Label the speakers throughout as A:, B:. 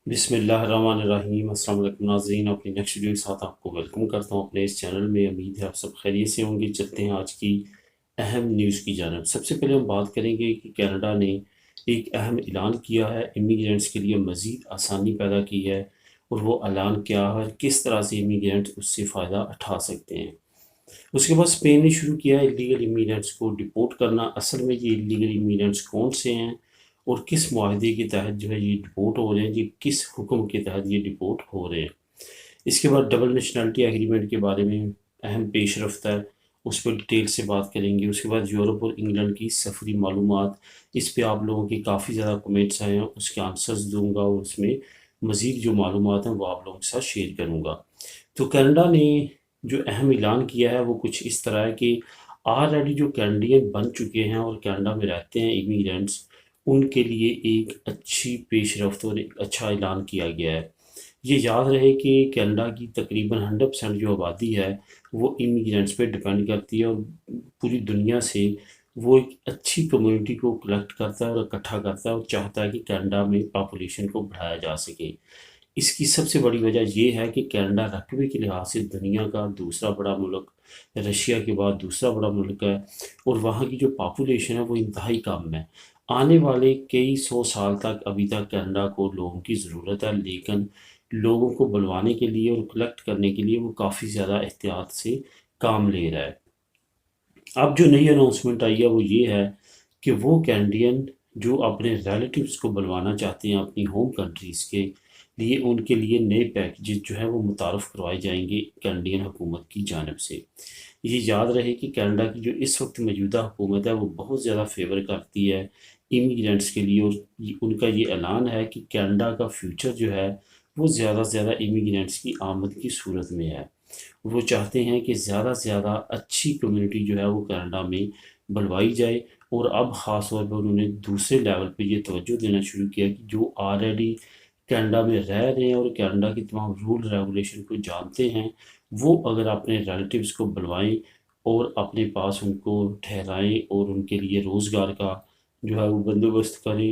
A: بسم اللہ الرحمن الرحیم۔ السلام علیکم ناظرین، اپنی نیکسٹ ویڈیو کے ساتھ آپ کو ویلکم کرتا ہوں اپنے اس چینل میں۔ امید ہے آپ سب خیریت سے ہوں گے۔ چلتے ہیں آج کی اہم نیوز کی جانب۔ سب سے پہلے ہم بات کریں گے کہ کینیڈا نے ایک اہم اعلان کیا ہے، امیگرینٹس کے لیے مزید آسانی پیدا کی ہے، اور وہ اعلان کیا ہے، کس طرح سے امیگرینٹ اس سے فائدہ اٹھا سکتے ہیں۔ اس کے بعد اسپین نے شروع کیا ہے الیگل امیگرینٹس کو ڈپورٹ کرنا۔ اصل میں یہ الیگل امیگرینٹس کون سے ہیں اور کس معاہدے کے تحت جو ہے یہ ڈپورٹ ہو رہے ہیں، یہ کس حکم کے تحت یہ ڈپورٹ ہو رہے ہیں۔ اس کے بعد ڈبل نیشنلٹی ایگریمنٹ کے بارے میں اہم پیش رفت ہے، اس پہ ڈیٹیل سے بات کریں گے۔ اس کے بعد یورپ اور انگلینڈ کی سفری معلومات، اس پہ آپ لوگوں کے کافی زیادہ کمنٹس آئے ہیں، اس کے آنسرز دوں گا اور اس میں مزید جو معلومات ہیں وہ آپ لوگوں کے ساتھ شیئر کروں گا۔ تو کینیڈا نے جو اہم اعلان کیا ہے وہ کچھ اس طرح ہے کہ آلریڈی جو کینیڈین بن چکے ہیں اور کینیڈا میں رہتے ہیں امیگرینٹس، ان کے لیے ایک اچھی پیش رفت اور ایک اچھا اعلان کیا گیا ہے۔ یہ یاد رہے کہ کینیڈا کی تقریباً 100% جو آبادی ہے وہ امیگرینٹس پہ ڈپینڈ کرتی ہے، اور پوری دنیا سے وہ ایک اچھی کمیونٹی کو کلیکٹ کرتا ہے اور اکٹھا کرتا ہے، اور چاہتا ہے کہ کینیڈا میں پاپولیشن کو بڑھایا جا سکے۔ اس کی سب سے بڑی وجہ یہ ہے کہ کینیڈا رقبے کے لحاظ سے دنیا کا دوسرا بڑا ملک، رشیا کے بعد دوسرا بڑا ملک ہے، اور وہاں کی جو پاپولیشن ہے وہ انتہائی کم ہے۔ آنے والے کئی سو سال تک ابھی تک کینیڈا کو لوگوں کی ضرورت ہے، لیکن لوگوں کو بلوانے کے لیے اور کلیکٹ کرنے کے لیے وہ کافی زیادہ احتیاط سے کام لے رہا ہے۔ اب جو نئی اناؤنسمنٹ آئی ہے وہ یہ ہے کہ وہ کینیڈین جو اپنے ریلیٹیوز کو بلوانا چاہتے ہیں اپنی ہوم کنٹریز کے لیے، ان کے لیے نئے پیکیجز جو ہے وہ متعارف کروائے جائیں گے کینیڈین حکومت کی جانب سے۔ یہ یاد رہے کہ کینیڈا کی جو اس وقت موجودہ حکومت ہے وہ بہت زیادہ فیور کرتی ہے امیگرینٹس کے لیے، اور ان کا یہ اعلان ہے کہ کینیڈا کا فیوچر جو ہے وہ زیادہ سے زیادہ امیگرینٹس کی آمد کی صورت میں ہے۔ وہ چاہتے ہیں کہ زیادہ سے زیادہ اچھی کمیونٹی جو ہے وہ کینیڈا میں بلوائی جائے، اور اب خاص طور پر انہوں نے دوسرے لیول پہ یہ توجہ دینا شروع کیا کہ جو آلریڈی کینیڈا میں رہ رہے ہیں اور کینیڈا کی تمام رول ریگولیشن کو جانتے ہیں، وہ اگر اپنے ریلیٹیوز کو بلوائیں اور اپنے پاس ان کو ٹھہرائیں اور ان کے لیے روزگار کا جو ہے وہ بندوبست کریں،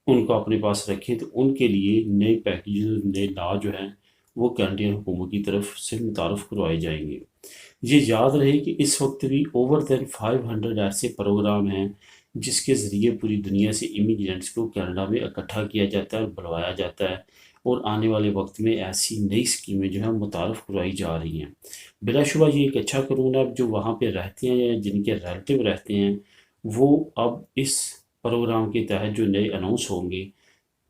A: ان کو اپنے پاس رکھیں، تو ان کے لیے نئے پیکیجز، نئے لا جو ہیں وہ کینیڈین حکومت کی طرف سے متعارف کروائے جائیں گے۔ یہ یاد رہے کہ اس وقت بھی اوور دین 500 ایسے پروگرام ہیں جس کے ذریعے پوری دنیا سے امیگرینٹس کو کینیڈا میں اکٹھا کیا جاتا ہے اور بلوایا جاتا ہے، اور آنے والے وقت میں ایسی نئی اسکیمیں جو ہیں متعارف کروائی جا رہی ہیں۔ بلا شبہ یہ ایک اچھا قانون ہے۔ جو وہاں پہ رہتے ہیں یا جن کے ریلیٹیو رہتے ہیں وہ اب اس پروگرام کے تحت جو نئے اناؤنس ہوں گے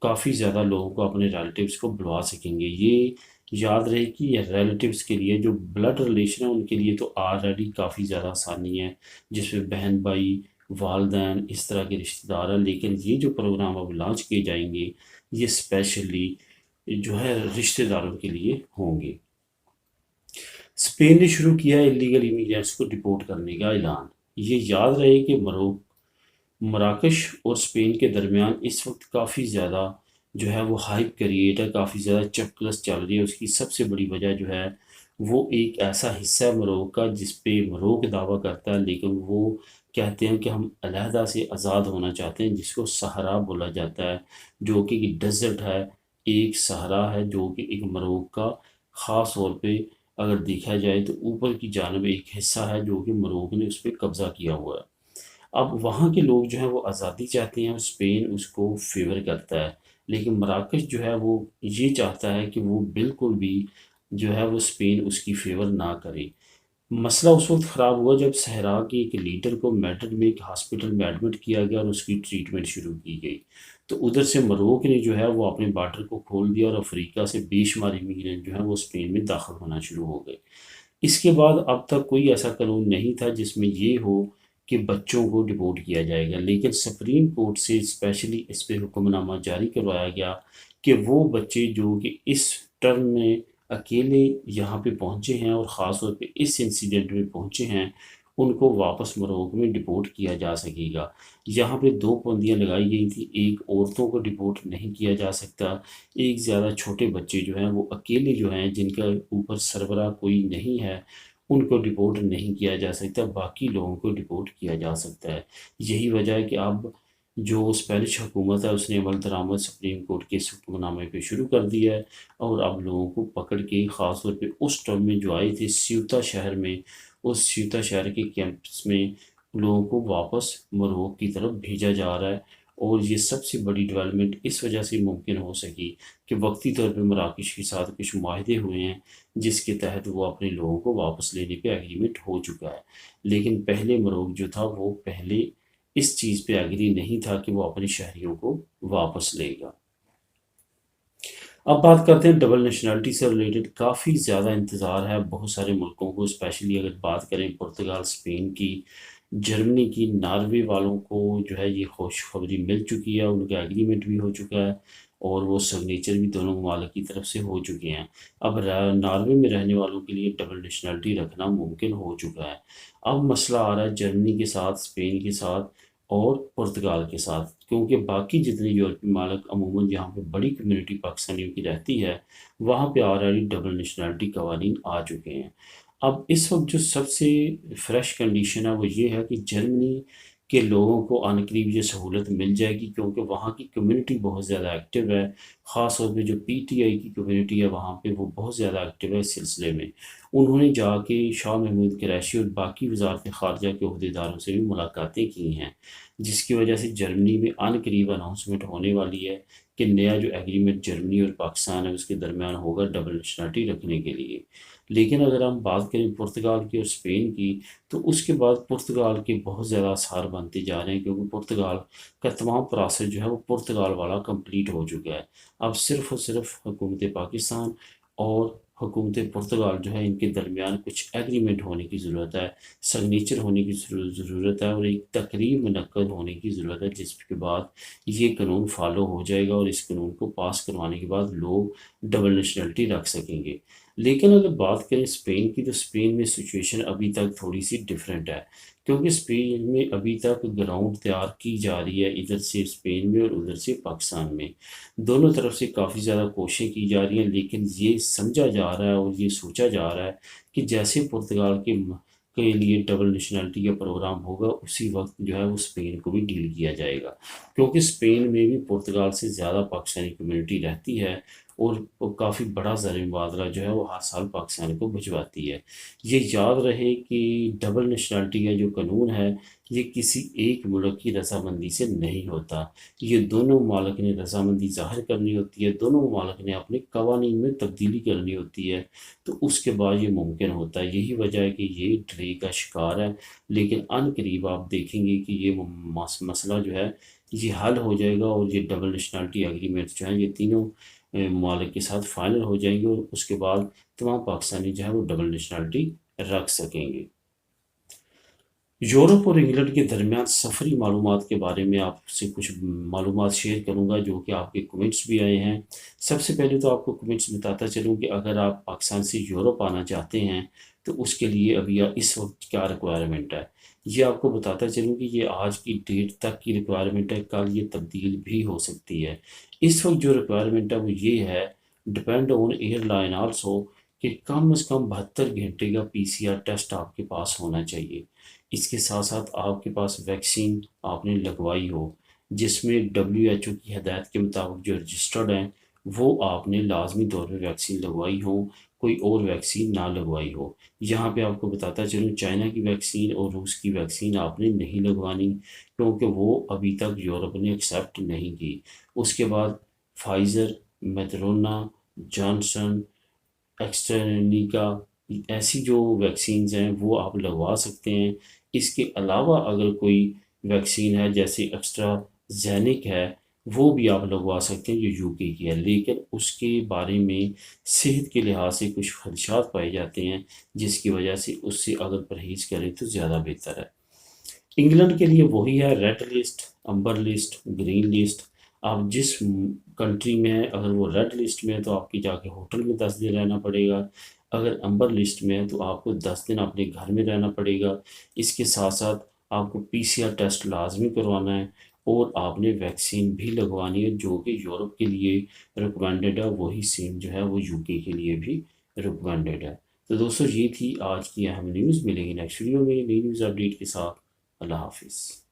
A: کافی زیادہ لوگوں کو اپنے ریلیٹیوز کو بلوا سکیں گے۔ یہ یاد رہے کہ یہ ریلیٹیوز کے لیے جو بلڈ ریلیشن ہے ان کے لیے تو آلریڈی کافی زیادہ آسانی ہے، جس میں بہن بھائی، والدین، اس طرح کے رشتہ دار ہیں، لیکن یہ جو پروگرام اب لانچ کیے جائیں گے یہ اسپیشلی جو ہے رشتہ داروں کے لیے ہوں گے۔ اسپین نے شروع کیا ہے الیگل امیگرینٹس کو ڈپورٹ کرنے کا اعلان۔ یہ یاد رہے کہ مراکش اور اسپین کے درمیان اس وقت کافی زیادہ جو ہے وہ ہائپ کریٹ ہے، کافی زیادہ چپکلس چل رہی ہے۔ اس کی سب سے بڑی وجہ جو ہے وہ ایک ایسا حصہ ہے مروک کا جس پہ مروک دعویٰ کرتا ہے، لیکن وہ کہتے ہیں کہ ہم علیحدہ سے آزاد ہونا چاہتے ہیں، جس کو صحرا بولا جاتا ہے، جو کہ ایک ڈیزرٹ ہے، ایک صحرا ہے جو کہ ایک مروک کا خاص طور پہ اگر دیکھا جائے تو اوپر کی جانب ایک حصہ ہے جو کہ مروک نے اس پہ قبضہ کیا ہوا ہے۔ اب وہاں کے لوگ جو ہیں وہ آزادی چاہتے ہیں اور اسپین اس کو فیور کرتا ہے، لیکن مراکش جو ہے وہ یہ چاہتا ہے کہ وہ بالکل بھی جو ہے وہ اسپین اس کی فیور نہ کرے۔ مسئلہ اس وقت خراب ہوا جب صحرا کے ایک لیڈر کو میڈرڈ میں ایک ہاسپٹل میں ایڈمٹ کیا گیا اور اس کی ٹریٹمنٹ شروع کی گئی، تو ادھر سے مروک نے جو ہے وہ اپنے بارڈر کو کھول دیا اور افریقہ سے بے شمار امیگرینٹ جو ہیں وہ اسپین میں داخل ہونا شروع ہو گئے۔ اس کے بعد اب تک کوئی ایسا قانون نہیں تھا جس میں یہ ہو کہ بچوں کو ڈپورٹ کیا جائے گا، لیکن سپریم کورٹ سے اسپیشلی اس پہ حکم نامہ جاری کروایا گیا کہ وہ بچے جو کہ اس ٹرم میں اکیلے یہاں پہ پہنچے ہیں اور خاص طور پہ اس انسیڈنٹ میں پہنچے ہیں، ان کو واپس مروک میں ڈپورٹ کیا جا سکے گا۔ یہاں پہ دو پابندیاں لگائی گئی تھیں، ایک عورتوں کو ڈپورٹ نہیں کیا جا سکتا، ایک زیادہ چھوٹے بچے جو ہیں وہ اکیلے جو ہیں جن کا اوپر سربراہ کوئی نہیں ہے ان کو ڈپورٹ نہیں کیا جا سکتا، باقی لوگوں کو ڈپورٹ کیا جا سکتا ہے۔ یہی وجہ ہے کہ اب جو اسپینش حکومت ہے اس نے عمل درآمد سپریم کورٹ کے اس حکم نامے پہ شروع کر دیا ہے، اور اب لوگوں کو پکڑ کے خاص طور پہ اس ٹرم میں جو آئے تھے سیوتا شہر میں، اس سیوتا شہر کے کیمپس میں لوگوں کو واپس مروک کی طرف بھیجا جا رہا ہے۔ اور یہ سب سے بڑی ڈیولپمنٹ اس وجہ سے ممکن ہو سکی کہ وقتی طور پہ مراکش کے ساتھ کچھ معاہدے ہوئے ہیں جس کے تحت وہ اپنے لوگوں کو واپس لینے پہ ایگریمنٹ ہو چکا ہے، لیکن پہلے مروک جو تھا وہ پہلے اس چیز پہ ایگری نہیں تھا کہ وہ اپنے شہریوں کو واپس لے گا۔ اب بات کرتے ہیں ڈبل نیشنلٹی سے ریلیٹڈ، کافی زیادہ انتظار ہے بہت سارے ملکوں کو، اسپیشلی اگر بات کریں پرتگال، اسپین کی، جرمنی کی، ناروے والوں کو جو ہے یہ خوشخبری مل چکی ہے، ان کا ایگریمنٹ بھی ہو چکا ہے اور وہ سگنیچر بھی دونوں ممالک کی طرف سے ہو چکے ہیں۔ اب ناروے میں رہنے والوں کے لیے ڈبل نیشنلٹی رکھنا ممکن ہو چکا ہے۔ اب مسئلہ آ رہا ہے جرمنی کے ساتھ، اسپین کے ساتھ اور پرتگال کے ساتھ، کیونکہ باقی جتنے یورپی ممالک عموماً جہاں پہ بڑی کمیونٹی پاکستانیوں کی رہتی ہے وہاں پہ آلریڈی ڈبل نیشنلٹی قوانین آ چکے ہیں۔ اب اس وقت جو سب سے فریش کنڈیشن ہے وہ یہ ہے کہ جرمنی کے لوگوں کو عن قریب یہ سہولت مل جائے گی، کیونکہ وہاں کی کمیونٹی بہت زیادہ ایکٹیو ہے، خاص طور پہ جو پی ٹی آئی کی کمیونٹی ہے وہاں پہ وہ بہت زیادہ ایکٹیو ہے اس سلسلے میں۔ انہوں نے جا کے شاہ محمود قریشی اور باقی وزارت خارجہ کے عہدیداروں سے بھی ملاقاتیں کی ہیں، جس کی وجہ سے جرمنی میں عن قریب اناؤنسمنٹ ہونے والی ہے کہ نیا جو ایگریمنٹ جرمنی اور پاکستان ہے اس کے درمیان ہوگا ڈبل نیشنلٹی رکھنے کے لیے۔ لیکن اگر ہم بات کریں پرتگال کی اور اسپین کی تو اس کے بعد پرتگال کے بہت زیادہ آثار بنتے جا رہے ہیں، کیونکہ پرتگال کا تمام پروسیس جو ہے وہ پرتگال والا کمپلیٹ ہو چکا ہے۔ اب صرف اور صرف حکومت پاکستان اور حکومت پرتگال جو ہے ان کے درمیان کچھ ایگریمنٹ ہونے کی ضرورت ہے، سگنیچر ہونے کی ضرورت ہے اور ایک تقریب منعقد ہونے کی ضرورت ہے، جس کے بعد یہ قانون فالو ہو جائے گا اور اس قانون کو پاس کروانے کے بعد لوگ ڈبل نیشنلٹی رکھ سکیں گے۔ لیکن اگر بات کریں اسپین کی تو اسپین میں سچویشن ابھی تک تھوڑی سی ڈیفرنٹ ہے، کیونکہ اسپین میں ابھی تک گراؤنڈ تیار کی جا رہی ہے، ادھر سے اسپین میں اور ادھر سے پاکستان میں، دونوں طرف سے کافی زیادہ کوششیں کی جا رہی ہیں، لیکن یہ سمجھا جا رہا ہے اور یہ سوچا جا رہا ہے کہ جیسے پرتگال کے لیے ڈبل نیشنلٹی کا پروگرام ہوگا اسی وقت جو ہے وہ اسپین کو بھی ڈیل کیا جائے گا، کیونکہ اسپین میں بھی پرتگال سے زیادہ پاکستانی کمیونٹی رہتی ہے اور وہ کافی بڑا زر مبادلہ جو ہے وہ ہر سال پاکستان کو بھجواتی ہے۔ یہ یاد رہے کہ ڈبل نیشنلٹی کا جو قانون ہے یہ کسی ایک ملک کی رضامندی سے نہیں ہوتا، یہ دونوں ممالک نے رضامندی ظاہر کرنی ہوتی ہے، دونوں ممالک نے اپنے قوانین میں تبدیلی کرنی ہوتی ہے، تو اس کے بعد یہ ممکن ہوتا ہے۔ یہی وجہ ہے کہ یہ ڈرے کا شکار ہے، لیکن عن قریب آپ دیکھیں گے کہ یہ مسئلہ جو ہے یہ حل ہو جائے گا اور یہ ڈبل نیشنلٹی ایگریمنٹ جو ہیں یہ تینوں ممالک کے ساتھ فائنل ہو جائیں گے اور اس کے بعد تمام پاکستانی جو ہے وہ ڈبل نیشنلٹی رکھ سکیں گے۔ یورپ اور انگلینڈ کے درمیان سفری معلومات کے بارے میں آپ سے کچھ معلومات شیئر کروں گا جو کہ آپ کے کمنٹس بھی آئے ہیں۔ سب سے پہلے تو آپ کو کمنٹس بتاتا چلوں کہ اگر آپ پاکستان سے یورپ آنا چاہتے ہیں تو اس کے لیے ابھی اس وقت کیا ریکوائرمنٹ ہے، یہ آپ کو بتاتا چلوں کہ یہ آج کی ڈیٹ تک کی ریکوائرمنٹ ہے، کل یہ تبدیل بھی ہو سکتی ہے۔ اس وقت جو ریکوائرمنٹ ہے وہ یہ ہے، depend on airline also, کہ کم از کم 72 گھنٹے کا پی سی آر ٹیسٹ آپ کے پاس ہونا چاہیے۔ اس کے ساتھ ساتھ آپ کے پاس ویکسین آپ نے لگوائی ہو، جس میں WHO کی ہدایت کے مطابق جو رجسٹرڈ ہیں وہ آپ نے لازمی طور پہ ویکسین لگوائی ہو، کوئی اور ویکسین نہ لگوائی ہو۔ یہاں پہ آپ کو بتاتا چلوں چائنا کی ویکسین اور روس کی ویکسین آپ نے نہیں لگوانی، کیونکہ وہ ابھی تک یورپ نے ایکسیپٹ نہیں کی۔ اس کے بعد فائزر، میڈرونا، جانسن، ایکسٹرینیکا، ایسی جو ویکسینز ہیں وہ آپ لگوا سکتے ہیں۔ اس کے علاوہ اگر کوئی ویکسین ہے جیسے ایکسٹرا زینک ہے وہ بھی آپ لگوا سکتے ہیں جو UK کی ہے، لیکن اس کے بارے میں صحت کے لحاظ سے کچھ خدشات پائے جاتے ہیں، جس کی وجہ سے اس سے اگر پرہیز کریں تو زیادہ بہتر ہے۔ انگلینڈ کے لیے وہی ہے، ریڈ لسٹ، امبر لسٹ، گرین لسٹ۔ آپ جس کنٹری میں ہیں اگر وہ ریڈ لسٹ میں ہے تو آپ کی جا کے ہوٹل میں 10 دن رہنا پڑے گا، اگر امبر لسٹ میں ہے تو آپ کو 10 دن اپنے گھر میں رہنا پڑے گا۔ اس کے ساتھ ساتھ آپ کو PCR ٹیسٹ لازمی کروانا ہے اور آپ نے ویکسین بھی لگوانی ہے جو کہ یورپ کے لیے ریکمینڈڈ ہے، وہی سیم جو ہے وہ UK کے لیے بھی ریکمینڈڈ ہے۔ تو دوستو یہ تھی آج کی اہم نیوز، ملیں گے نیکسٹ ویڈیو میں نئی نیوز اپڈیٹ کے ساتھ۔ اللہ حافظ۔